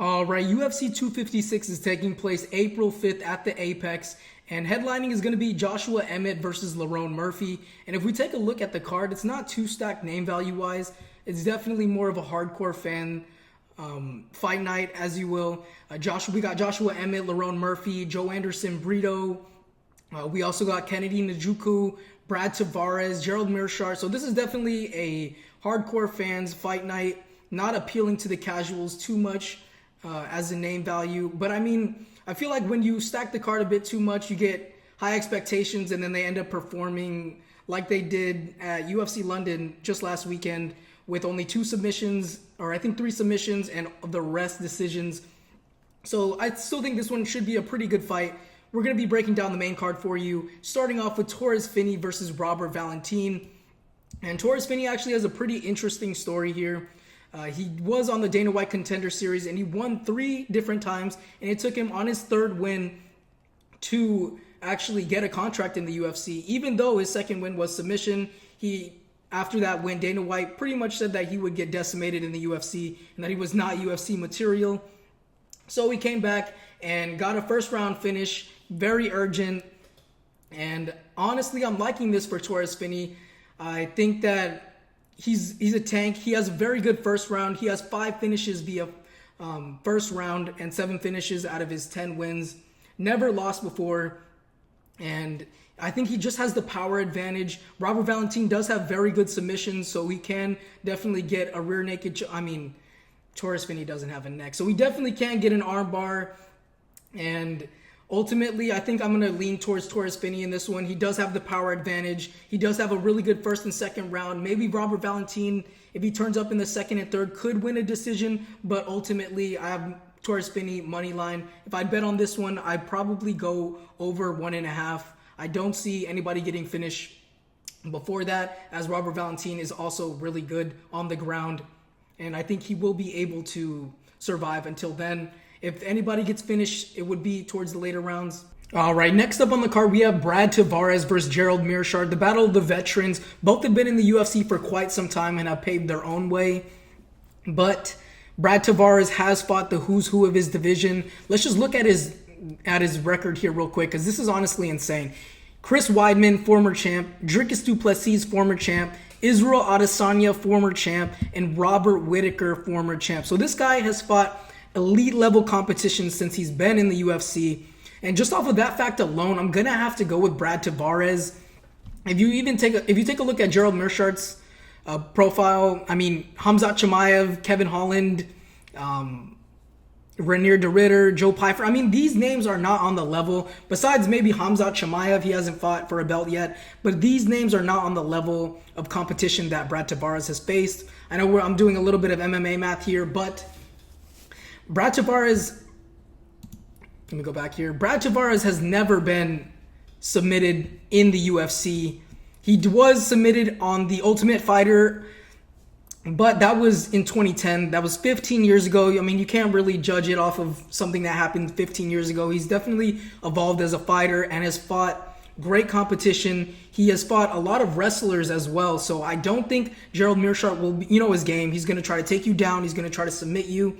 All right, UFC 256 is taking place April 5th at the Apex, and headlining is going to be Joshua Emmett versus Lerone Murphy. And if we take a look at the card, it's not too stacked name value-wise. It's definitely more of a hardcore fan fight night, as you will. We got Joshua Emmett, Lerone Murphy, Joanderson, Brito. We also got Kennedy Nzechukwu, Brad Tavares, Gerald Meershcaert. So this is definitely a hardcore fans fight night, not appealing to the casuals too much as a name value. But I mean, I feel like when you stack the card a bit too much, you get high expectations and then they end up performing like they did at UFC London just last weekend with only 2 submissions, or I think 3 submissions, and the rest decisions. So I still think this one should be a pretty good fight. We're going to be breaking down the main card for you, starting off with Torrez Finney versus Valentin. And Torrez Finney actually has a pretty interesting story here. He was on the Dana White Contender Series and he won 3 different times, and it took him on his 3rd win to actually get a contract in the UFC. Even though his 2nd win was submission, after that win, Dana White pretty much said that he would get decimated in the UFC and that he was not UFC material. So he came back and got a 1st round finish, very urgent. And honestly, I'm liking this for Torrez Finney. I think that he's a tank. He has a very good 1st round. He has 5 finishes via 1st round and 7 finishes out of his 10 wins. Never lost before. And I think he just has the power advantage. Valentin does have very good submissions, so he can definitely get a rear naked. Torrez Finney doesn't have a neck, so he definitely can get an armbar. And ultimately, I think I'm going to lean towards Torrez Finney in this one. He does have the power advantage. He does have a really good 1st and 2nd round. Maybe Valentin, if he turns up in the 2nd and 3rd, could win a decision. But ultimately, I have Torrez Finney money line. If I bet on this one, I'd probably go over 1.5. I don't see anybody getting finished before that, as Valentin is also really good on the ground. And I think he will be able to survive until then. If anybody gets finished, it would be towards the later rounds. All right, next up on the card, we have Brad Tavares versus Gerald Meershcaert, the battle of the veterans. Both have been in the UFC for quite some time and have paved their own way. But Brad Tavares has fought the who's who of his division. Let's just look at his record here real quick, because this is honestly insane. Chris Weidman, former champ. Dricus du Plessis, former champ. Israel Adesanya, former champ. And Robert Whittaker, former champ. So this guy has fought elite level competition since he's been in the UFC. And just off of that fact alone, I'm gonna have to go with Brad Tavares. If you take a look at Gerald Meerschaert's profile, I mean, Khamzat Chimaev, Kevin Holland, Renier de Ridder, Joe Pyfer. I mean, these names are not on the level. Besides maybe Khamzat Chimaev, he hasn't fought for a belt yet. But these names are not on the level of competition that Brad Tavares has faced. I know I'm doing a little bit of MMA math here, but Brad Tavares, let me go back here. Brad Tavares has never been submitted in the UFC. He was submitted on The Ultimate Fighter, but that was in 2010. That was 15 years ago. I mean, you can't really judge it off of something that happened 15 years ago. He's definitely evolved as a fighter and has fought great competition. He has fought a lot of wrestlers as well. So I don't think Gerald Meerschaert will be, his game. He's going to try to take you down. He's going to try to submit you.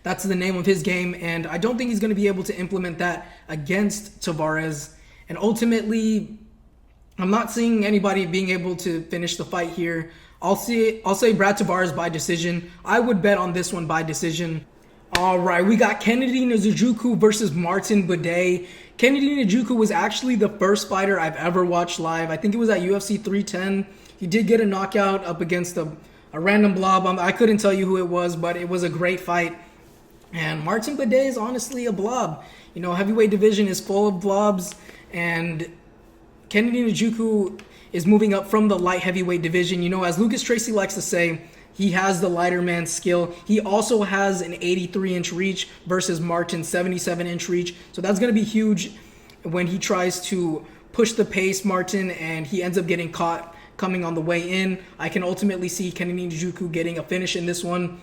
That's the name of his game. And I don't think he's going to be able to implement that against Tavares. And ultimately, I'm not seeing anybody being able to finish the fight here. I'll say Brad Tavares by decision. I would bet on this one by decision. All right, we got Kennedy Nzechukwu versus Martin Buday. Kennedy Nzechukwu was actually the first fighter I've ever watched live. I think it was at UFC 310. He did get a knockout up against a random blob. I couldn't tell you who it was, but it was a great fight. And Martin Buday is honestly a blob. Heavyweight division is full of blobs, and Kennedy Nzechukwu is moving up from the light heavyweight division. As Lucas Tracy likes to say, he has the lighter man skill. He also has an 83-inch reach versus Martin's 77-inch reach. So that's going to be huge when he tries to push the pace, Martin, and he ends up getting caught coming on the way in. I can ultimately see Kennedy Nzechukwu getting a finish in this one,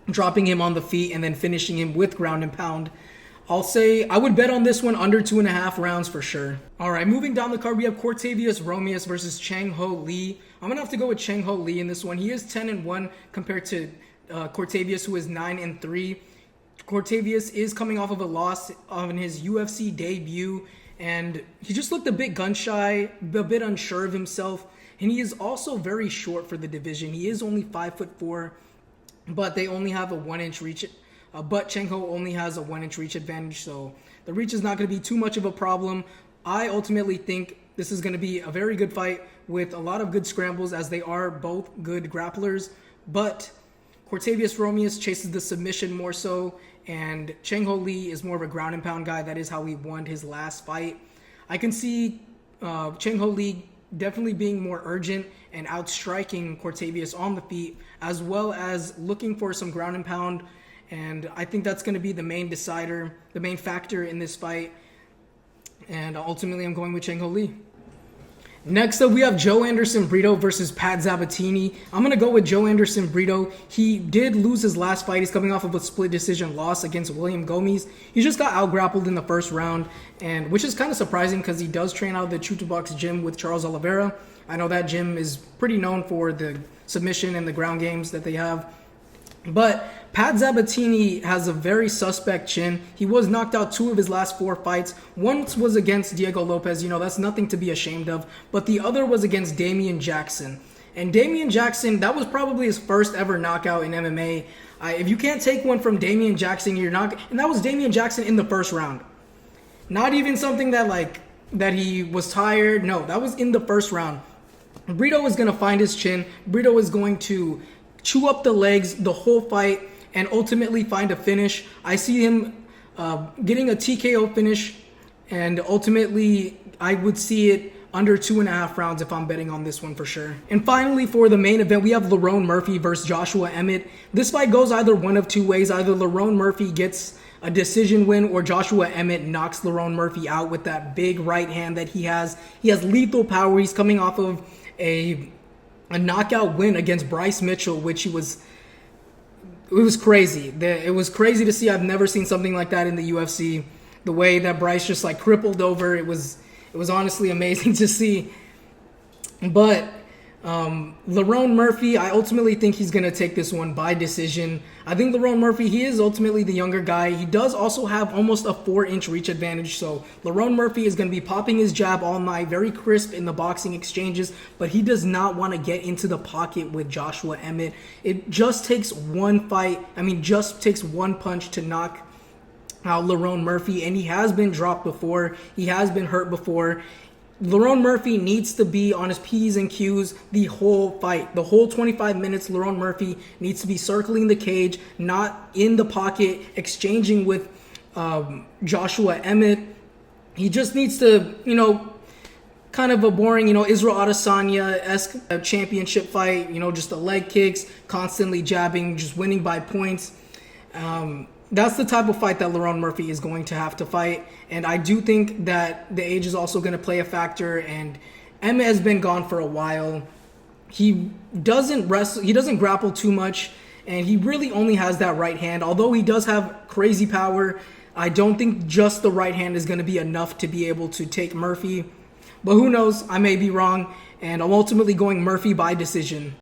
dropping him on the feet and then finishing him with ground and pound. I'll say I would bet on this one under 2.5 rounds for sure. All right, moving down the card, we have Cortavious Romious versus Chang-Ho Lee. I'm gonna have to go with Chang-Ho Lee in this one. He is 10-1 compared to Cortavious, who is 9-3. Cortavious is coming off of a loss on his UFC debut, and he just looked a bit gun-shy, a bit unsure of himself, and he is also very short for the division. He is only 5'4", but they only have a 1-inch reach. But Chang-Ho only has a 1-inch reach advantage, so the reach is not going to be too much of a problem. I ultimately think this is going to be a very good fight with a lot of good scrambles, as they are both good grapplers. But Cortavious Romious chases the submission more so, and Chang-Ho Lee is more of a ground and pound guy. That is how he won his last fight. I can see Chang-Ho Lee definitely being more urgent and outstriking Cortavious on the feet, as well as looking for some ground and pound. And I think that's going to be the main decider, the main factor in this fight. And ultimately, I'm going with Chang-Ho Lee. Next up, we have Joanderson Brito versus Pat Sabatini. I'm going to go with Joanderson Brito. He did lose his last fight. He's coming off of a split decision loss against William Gomes. He just got out-grappled in the first round, and which is kind of surprising because he does train out of the Chutubox gym with Charles Oliveira. I know that gym is pretty known for the submission and the ground games that they have. But Pat Sabatini has a very suspect chin. He was knocked out 2 of his last 4 fights. One was against Diego Lopez. That's nothing to be ashamed of. But the other was against Damian Jackson. And Damian Jackson, that was probably his first ever knockout in MMA. If you can't take one from Damian Jackson, you're not. And that was Damian Jackson in the first round. Not even something that he was tired. No, that was in the first round. Brito is going to find his chin. Brito is going to chew up the legs the whole fight and ultimately find a finish. I see him getting a TKO finish, and ultimately I would see it under 2.5 rounds if I'm betting on this one for sure. And finally, for the main event, we have Lerone Murphy versus Joshua Emmett. This fight goes either one of 2 ways. Either Lerone Murphy gets a decision win, or Joshua Emmett knocks Lerone Murphy out with that big right hand that he has. He has lethal power. He's coming off of a knockout win against Bryce Mitchell, which it was crazy. It was crazy to see. I've never seen something like that in the UFC. The way that Bryce just crippled over, it was honestly amazing to see. But Lerone Murphy, I ultimately think he's going to take this one by decision. I think Lerone Murphy, he is ultimately the younger guy. He does also have almost a 4-inch reach advantage. So Lerone Murphy is going to be popping his jab all night, very crisp in the boxing exchanges, but he does not want to get into the pocket with Joshua Emmett. It just takes one fight. Just takes one punch to knock out Lerone Murphy, and he has been dropped before. He has been hurt before. Lerone Murphy needs to be on his P's and Q's the whole fight. The whole 25 minutes, Lerone Murphy needs to be circling the cage, not in the pocket, exchanging with Joshua Emmett. He just needs to, kind of a boring, Israel Adesanya-esque championship fight, just the leg kicks, constantly jabbing, just winning by points. That's the type of fight that Lerone Murphy is going to have to fight. And I do think that the age is also going to play a factor. And Emmett has been gone for a while. He doesn't wrestle. He doesn't grapple too much. And he really only has that right hand. Although he does have crazy power, I don't think just the right hand is going to be enough to be able to take Murphy. But who knows? I may be wrong. And I'm ultimately going Murphy by decision.